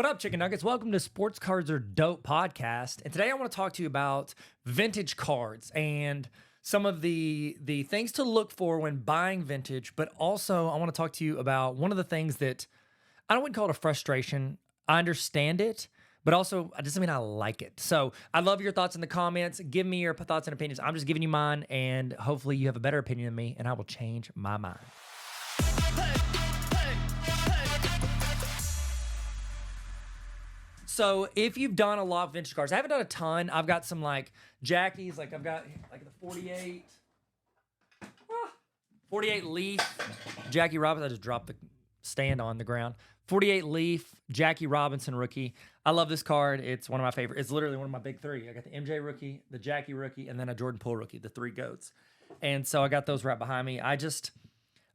What up, Chicken Nuggets? Welcome to Sports Cards Are Dope podcast. And today I want to talk to you about vintage cards and some of the things to look for when buying vintage. But also, I want to talk to you about one of the things that I wouldn't call it a frustration. I understand it, but also it doesn't mean I like it. So I love your thoughts in the comments. Give me your thoughts and opinions. I'm just giving you mine, and hopefully you have a better opinion than me, and I will change my mind. So if you've done a lot of vintage cards, I haven't done a ton. I've got some like Jackies, like I've got like the 48 Leaf Jackie Robinson. I just dropped the stand on the ground. 48 Leaf Jackie Robinson rookie. I love this card. It's one of my favorite. It's literally one of my big three. I got the MJ rookie, the Jackie rookie, and then a Jordan Poole rookie, the three GOATs. And so I got those right behind me. I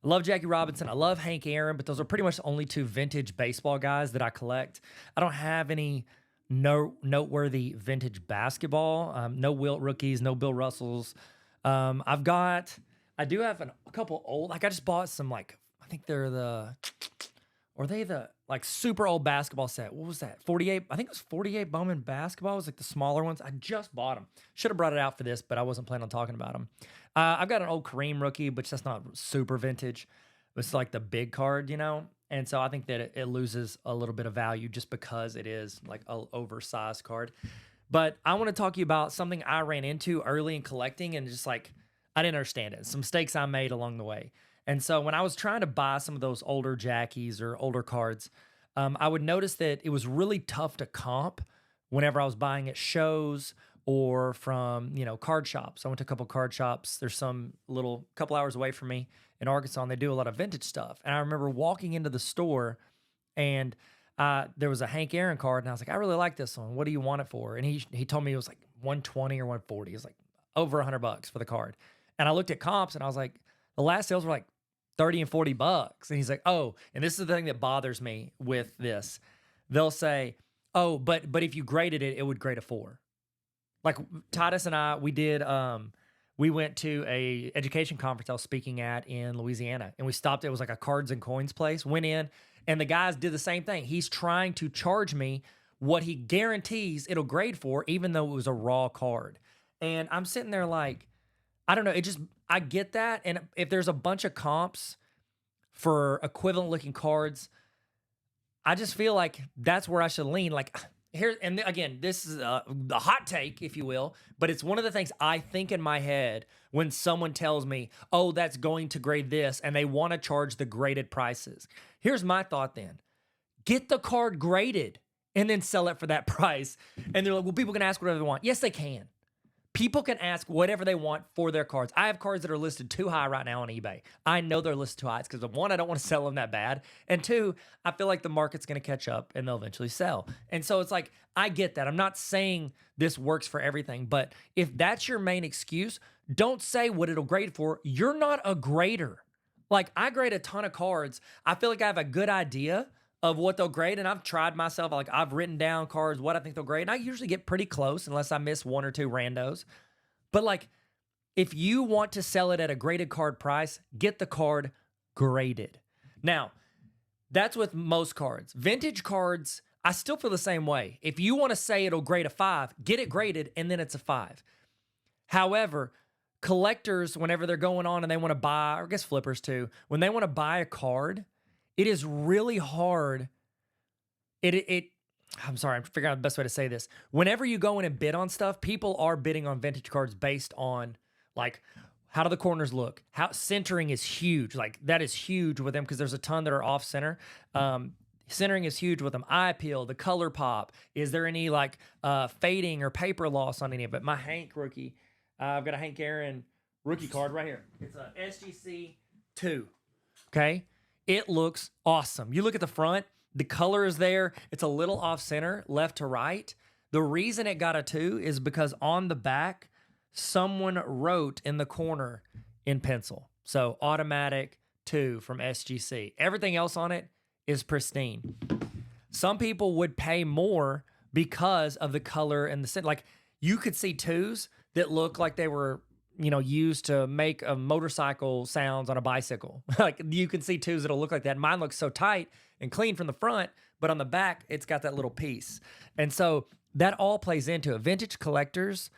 love Jackie Robinson. I love Hank Aaron, but those are pretty much the only two vintage baseball guys that I collect. I don't have any noteworthy vintage basketball. No Wilt rookies, no Bill Russells. I do have a couple old, like I just bought some like, I think they're the like super old basketball set. What was that? 48, I think it was 48 Bowman basketball. It was like the smaller ones. I just bought them. Should have brought it out for this, but I wasn't planning on talking about them. I've got an old Kareem rookie, which that's not super vintage. It's like the big card, And so I think that it loses a little bit of value just because it is like an oversized card. But I want to talk to you about something I ran into early in collecting and just like, I didn't understand it. Some mistakes I made along the way. And so when I was trying to buy some of those older Jackies or older cards, I would notice that it was really tough to comp whenever I was buying at shows or from, card shops. I went to a couple card shops. There's some little couple hours away from me in Arkansas, and they do a lot of vintage stuff. And I remember walking into the store, and there was a Hank Aaron card, and I was like, I really like this one. What do you want it for? And he told me it was like 120 or 140. It was like over $100 for the card. And I looked at comps, and I was like, the last sales were like 30 and 40 bucks. And he's like, oh, and this is the thing that bothers me with this. They'll say, oh, but if you graded it, it would grade a 4. Like Titus and I, we went to a education conference I was speaking at in Louisiana, and we stopped. It was like a cards and coins place. Went in, and the guys did the same thing. He's trying to charge me what he guarantees it'll grade for, even though it was a raw card. And I'm sitting there like, I don't know. I get that. And if there's a bunch of comps for equivalent looking cards, I just feel like that's where I should lean. Like here, and again, this is a hot take, if you will, but it's one of the things I think in my head when someone tells me, oh, that's going to grade this, and they want to charge the graded prices. Here's my thought then. Get the card graded and then sell it for that price. And they're like, well, people can ask whatever they want. Yes, they can. People can ask whatever they want for their cards. I have cards that are listed too high right now on eBay. I know they're listed too high. It's because, one, I don't want to sell them that bad. And two, I feel like the market's going to catch up and they'll eventually sell. And so it's like, I get that. I'm not saying this works for everything. But if that's your main excuse, don't say what it'll grade for. You're not a grader. Like, I grade a ton of cards. I feel like I have a good idea of what they'll grade, and I've tried myself. Like, I've written down cards, what I think they'll grade, and I usually get pretty close unless I miss one or two randos. But like, if you want to sell it at a graded card price, get the card graded. Now, that's with most cards. Vintage cards, I still feel the same way. If you want to say it'll grade a 5, get it graded, and then it's a 5. However, collectors, whenever they're going on and they want to buy, or I guess flippers too, when they want to buy a card, it is really hard. I'm sorry, I'm figuring out the best way to say this. Whenever you go in and bid on stuff, people are bidding on vintage cards based on, like, how do the corners look? How centering is huge. Like, that is huge with them because there's a ton that are off center. Centering is huge with them. Eye appeal, the color pop. Is there any, like, fading or paper loss on any of it? My Hank rookie, I've got a Hank Aaron rookie card right here. It's a SGC 2, okay? It looks awesome. You look at the front, the color is there. It's a little off center, left to right. The reason it got a 2 is because on the back, someone wrote in the corner in pencil. So automatic 2 from SGC. Everything else on it is pristine. Some people would pay more because of the color and the center. Like, you could see 2s that look like they were used to make a motorcycle sounds on a bicycle. Like, you can see 2s that'll look like that. Mine looks so tight and clean from the front, but on the back, it's got that little piece. And so that all plays into it. Vintage collectors,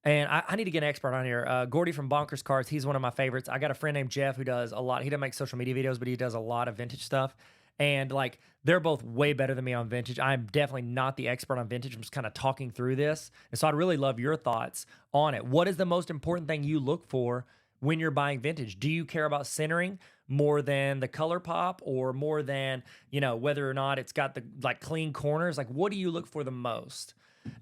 and I need to get an expert on here. Gordy from Bonkers Cards, he's one of my favorites. I got a friend named Jeff who does a lot. He doesn't make social media videos, but he does a lot of vintage stuff. And like, they're both way better than me on vintage. I'm definitely not the expert on vintage. I'm just kind of talking through this. And so I'd really love your thoughts on it. What is the most important thing you look for when you're buying vintage? Do you care about centering more than the color pop, or more than, you know, whether or not it's got the like clean corners? Like, what do you look for the most?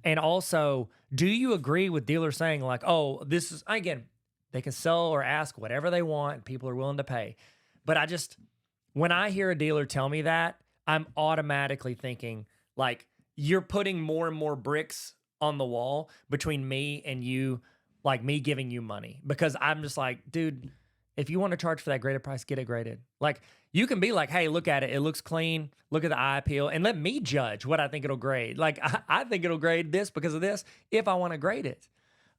And also, do you agree with dealers saying like, oh, this is, again, they can sell or ask whatever they want and people are willing to pay. But when I hear a dealer tell me that, I'm automatically thinking like, you're putting more and more bricks on the wall between me and you, like me giving you money. Because I'm just like, dude, if you want to charge for that graded price, get it graded. Like, you can be like, hey, look at it. It looks clean. Look at the eye appeal. And let me judge what I think it'll grade. Like, I think it'll grade this because of this if I want to grade it.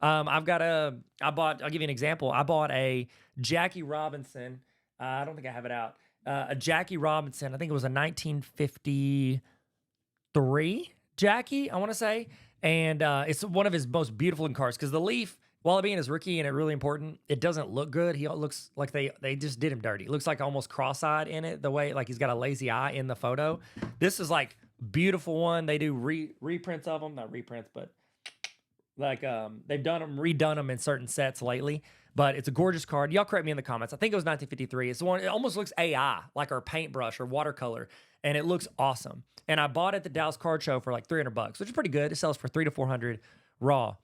I'll give you an example. I bought a Jackie Robinson. I don't think I have it out. A Jackie Robinson. I think it was a 1953 Jackie, I want to say. And it's one of his most beautiful looking cars because the Leaf, while it being his rookie and it's really important, it doesn't look good. He looks like they just did him dirty. It looks like almost cross-eyed in it, the way like he's got a lazy eye in the photo. This is like beautiful one. They do reprints of them, not reprints, but like they've redone them in certain sets lately. But it's a gorgeous card. Y'all correct me in the comments. I think it was 1953. It's the one. It almost looks AI, like our paintbrush or watercolor, and it looks awesome. And I bought it at the Dallas Card Show for like $300, which is pretty good. It sells for $300 to $400 raw.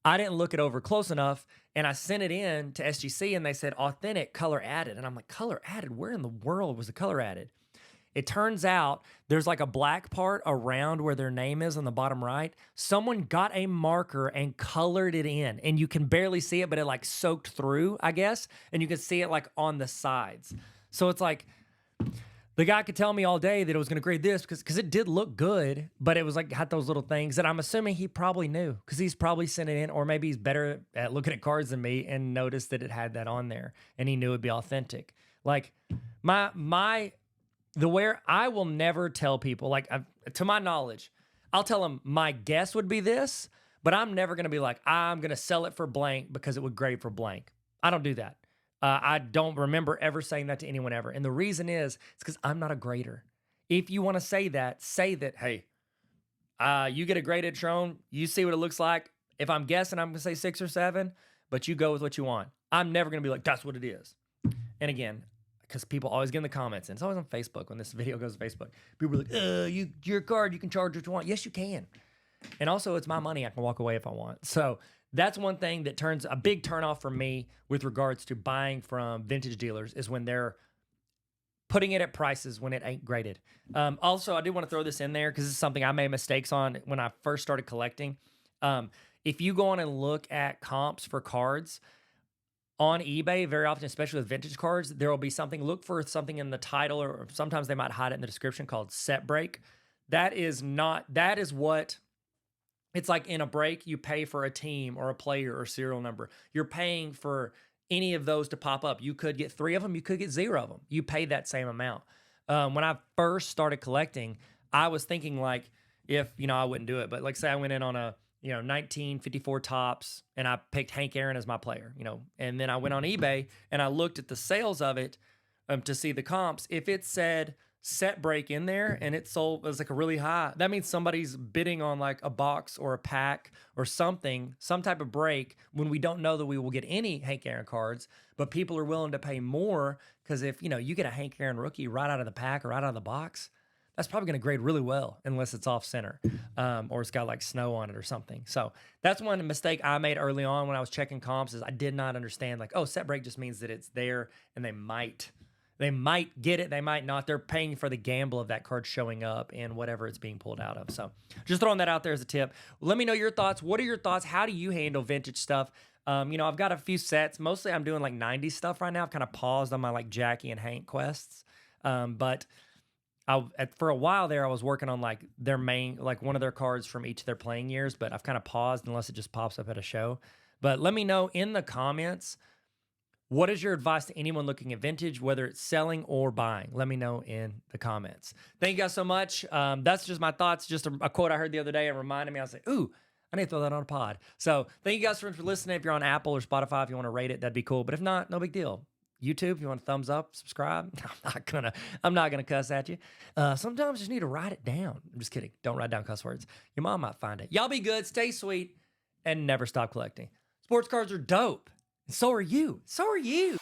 I didn't look it over close enough, and I sent it in to SGC, and they said authentic, color added. And I'm like, color added? Where in the world was the color added? It turns out there's like a black part around where their name is on the bottom right. Someone got a marker and colored it in, and you can barely see it, but it like soaked through, I guess, and you can see it like on the sides. So it's like, the guy could tell me all day that it was going to grade this because it did look good, but it was like had those little things that I'm assuming he probably knew because he's probably sent it in, or maybe he's better at looking at cards than me and noticed that it had that on there and he knew it'd be authentic. Like where I will never tell people, like to my knowledge, I'll tell them my guess would be this, but I'm never going to be like, I'm going to sell it for blank because it would grade for blank. I don't do that. I don't remember ever saying that to anyone ever. And the reason is, it's because I'm not a grader. If you want to say that, hey, you get a graded Tron, you see what it looks like. If I'm guessing, I'm going to say 6 or 7, but you go with what you want. I'm never going to be like, that's what it is. And again, because people always get in the comments, and it's always on Facebook when this video goes to Facebook. People are like, your card, you can charge what you want. Yes, you can. And also, it's my money. I can walk away if I want. So that's one thing that turns a big turnoff for me with regards to buying from vintage dealers is when they're putting it at prices when it ain't graded. Also, I do want to throw this in there because this is something I made mistakes on when I first started collecting. If you go on and look at comps for cards on eBay, very often, especially with vintage cards, there will be something, look for something in the title, or sometimes they might hide it in the description, called set break. That is what... It's like in a break, you pay for a team or a player or serial number. You're paying for any of those to pop up. You could get 3 of them. You could get 0 of them. You pay that same amount. When I first started collecting, I was thinking like, if, I wouldn't do it, but like say I went in on a, 1954 Topps and I picked Hank Aaron as my player, and then I went on eBay and I looked at the sales of it to see the comps. If it said set break in there and it sold as like a really high, that means somebody's bidding on like a box or a pack or something, some type of break, when we don't know that we will get any Hank Aaron cards, but people are willing to pay more because if you get a Hank Aaron rookie right out of the pack or right out of the box, that's probably going to grade really well unless it's off center or it's got like snow on it or something. So that's one mistake I made early on when I was checking comps, is I did not understand like, oh, set break just means that it's there and they might get it, they might not. They're paying for the gamble of that card showing up and whatever it's being pulled out of. So just throwing that out there as a tip. Let me know your thoughts. What are your thoughts? How do you handle vintage stuff? I've got a few sets. Mostly I'm doing like 90s stuff right now. I've kind of paused on my like Jackie and Hank quests. But for a while there, I was working on like their main, like one of their cards from each of their playing years, but I've kind of paused unless it just pops up at a show. But let me know in the comments What is your advice to anyone looking at vintage, whether it's selling or buying? Let me know in the comments. Thank you guys so much. That's just my thoughts. Just a quote I heard the other day and reminded me. I was like, ooh, I need to throw that on a pod. So thank you guys for listening. If you're on Apple or Spotify, if you want to rate it, that'd be cool. But if not, no big deal. YouTube, if you want a thumbs up, subscribe. I'm not gonna cuss at you. Sometimes you just need to write it down. I'm just kidding. Don't write down cuss words. Your mom might find it. Y'all be good, stay sweet, and never stop collecting. Sports cards are dope. And so are you. So are you.